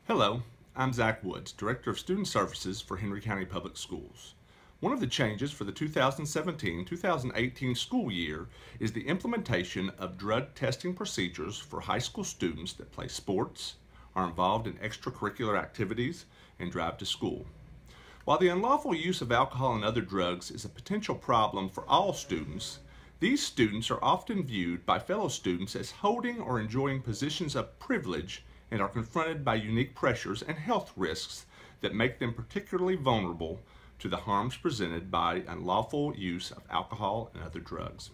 Hello, I'm Zach Woods, Director of Student Services for Henry County Public Schools. One of the changes for the 2017-2018 school year is the implementation of drug testing procedures for high school students that play sports, are involved in extracurricular activities, and drive to school. While the unlawful use of alcohol and other drugs is a potential problem for all students, these students are often viewed by fellow students as holding or enjoying positions of privilege and are confronted by unique pressures and health risks that make them particularly vulnerable to the harms presented by unlawful use of alcohol and other drugs.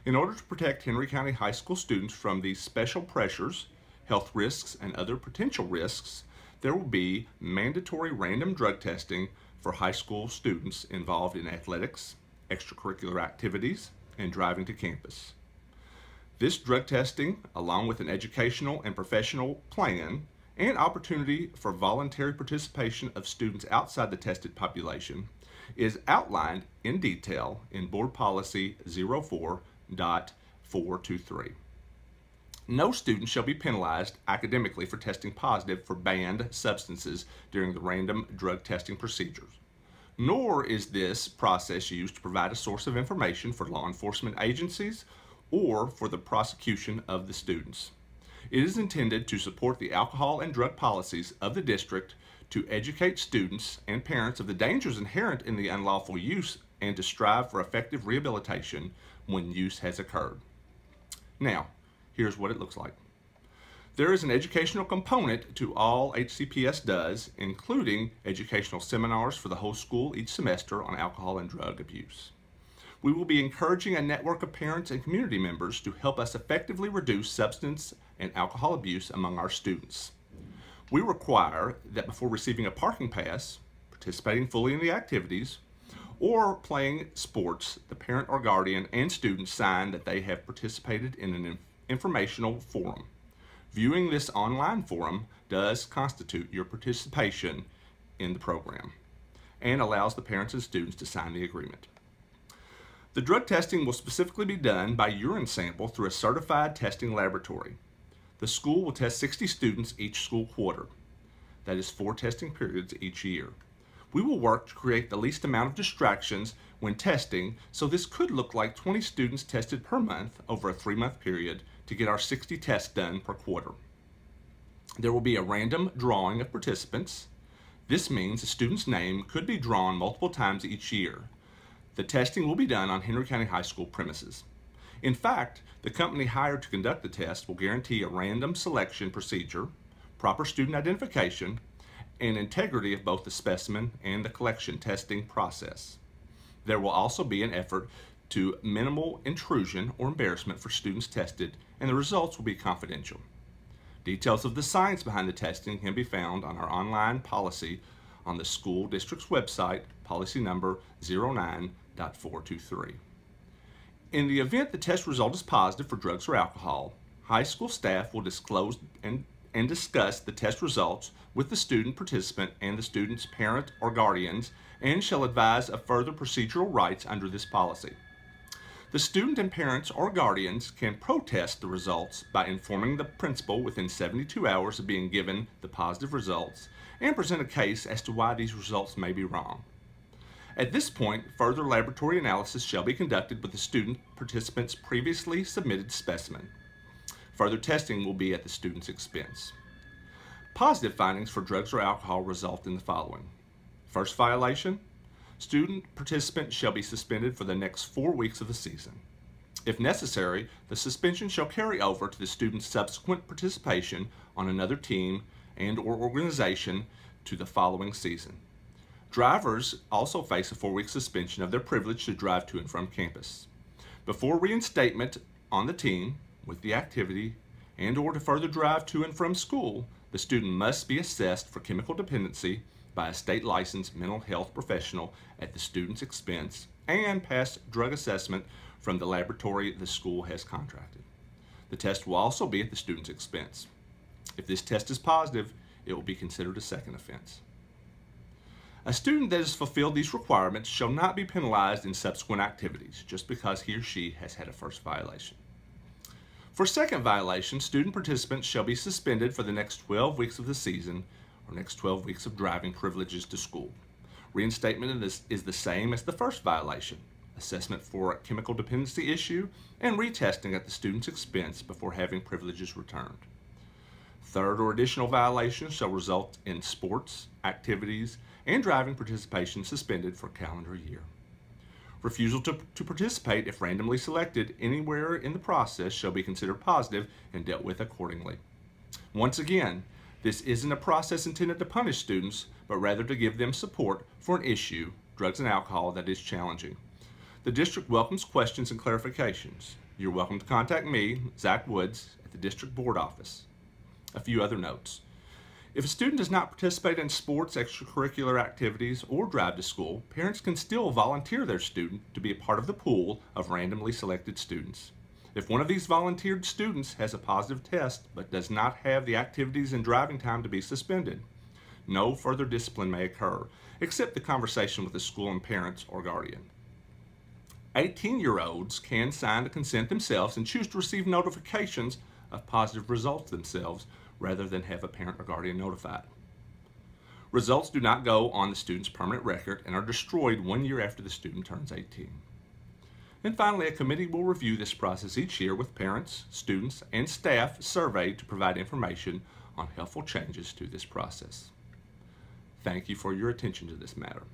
In order to protect Henry County High School students from these special pressures, health risks, and other potential risks, there will be mandatory random drug testing for high school students involved in athletics, extracurricular activities, and driving to campus. This drug testing, along with an educational and professional plan and opportunity for voluntary participation of students outside the tested population, is outlined in detail in Board Policy 04.423. No student shall be penalized academically for testing positive for banned substances during the random drug testing procedures. Nor is this process used to provide a source of information for law enforcement agencies or for the prosecution of the students. It is intended to support the alcohol and drug policies of the district, to educate students and parents of the dangers inherent in the unlawful use, and to strive for effective rehabilitation when use has occurred. Now, here's what it looks like. There is an educational component to all HCPS does, including educational seminars for the whole school each semester on alcohol and drug abuse. We will be encouraging a network of parents and community members to help us effectively reduce substance and alcohol abuse among our students. We require that before receiving a parking pass, participating fully in the activities, or playing sports, the parent or guardian and student sign that they have participated in an informational forum. Viewing this online forum does constitute your participation in the program and allows the parents and students to sign the agreement. The drug testing will specifically be done by urine sample through a certified testing laboratory. The school will test 60 students each school quarter. That is 4 testing periods each year. We will work to create the least amount of distractions when testing, so this could look like 20 students tested per month over a 3-month period to get our 60 tests done per quarter. There will be a random drawing of participants. This means a student's name could be drawn multiple times each year. The testing will be done on Henry County High School premises. In fact, the company hired to conduct the test will guarantee a random selection procedure, proper student identification, and integrity of both the specimen and the collection testing process. There will also be an effort to minimal intrusion or embarrassment for students tested, and the results will be confidential. Details of the science behind the testing can be found on our online policy on the school district's website, policy number 09.423. In the event the test result is positive for drugs or alcohol, high school staff will disclose and discuss the test results with the student participant and the student's parent or guardians, and shall advise of further procedural rights under this policy. The student and parents or guardians can protest the results by informing the principal within 72 hours of being given the positive results and present a case as to why these results may be wrong. At this point, further laboratory analysis shall be conducted with the student participant's previously submitted specimen. Further testing will be at the student's expense. Positive findings for drugs or alcohol result in the following. First violation, student participant shall be suspended for the next 4 weeks of the season. If necessary, the suspension shall carry over to the student's subsequent participation on another team and/or organization to the following season. Drivers also face a 4-week suspension of their privilege to drive to and from campus. Before reinstatement on the team with the activity and/or to further drive to and from school, the student must be assessed for chemical dependency by a state licensed mental health professional at the student's expense and pass drug assessment from the laboratory the school has contracted. The test will also be at the student's expense. If this test is positive, it will be considered a second offense. A student that has fulfilled these requirements shall not be penalized in subsequent activities just because he or she has had a first violation. For second violation, student participants shall be suspended for the next 12 weeks of the season or next 12 weeks of driving privileges to school. Reinstatement of this is the same as the first violation: assessment for a chemical dependency issue and retesting at the student's expense before having privileges returned. Third or additional violations shall result in sports, activities, and driving participation suspended for a calendar year. Refusal to participate, if randomly selected anywhere in the process, shall be considered positive and dealt with accordingly. Once again, this isn't a process intended to punish students, but rather to give them support for an issue, drugs and alcohol, that is challenging. The district welcomes questions and clarifications. You're welcome to contact me, Zach Woods, at the district board office. A few other notes. If a student does not participate in sports, extracurricular activities, or drive to school, parents can still volunteer their student to be a part of the pool of randomly selected students. If one of these volunteered students has a positive test but does not have the activities and driving time to be suspended, no further discipline may occur, except the conversation with the school and parents or guardian. 18-year-olds can sign to consent themselves and choose to receive notifications of positive results themselves rather than have a parent or guardian notified. Results do not go on the student's permanent record and are destroyed 1 year after the student turns 18. And finally, a committee will review this process each year with parents, students, and staff surveyed to provide information on helpful changes to this process. Thank you for your attention to this matter.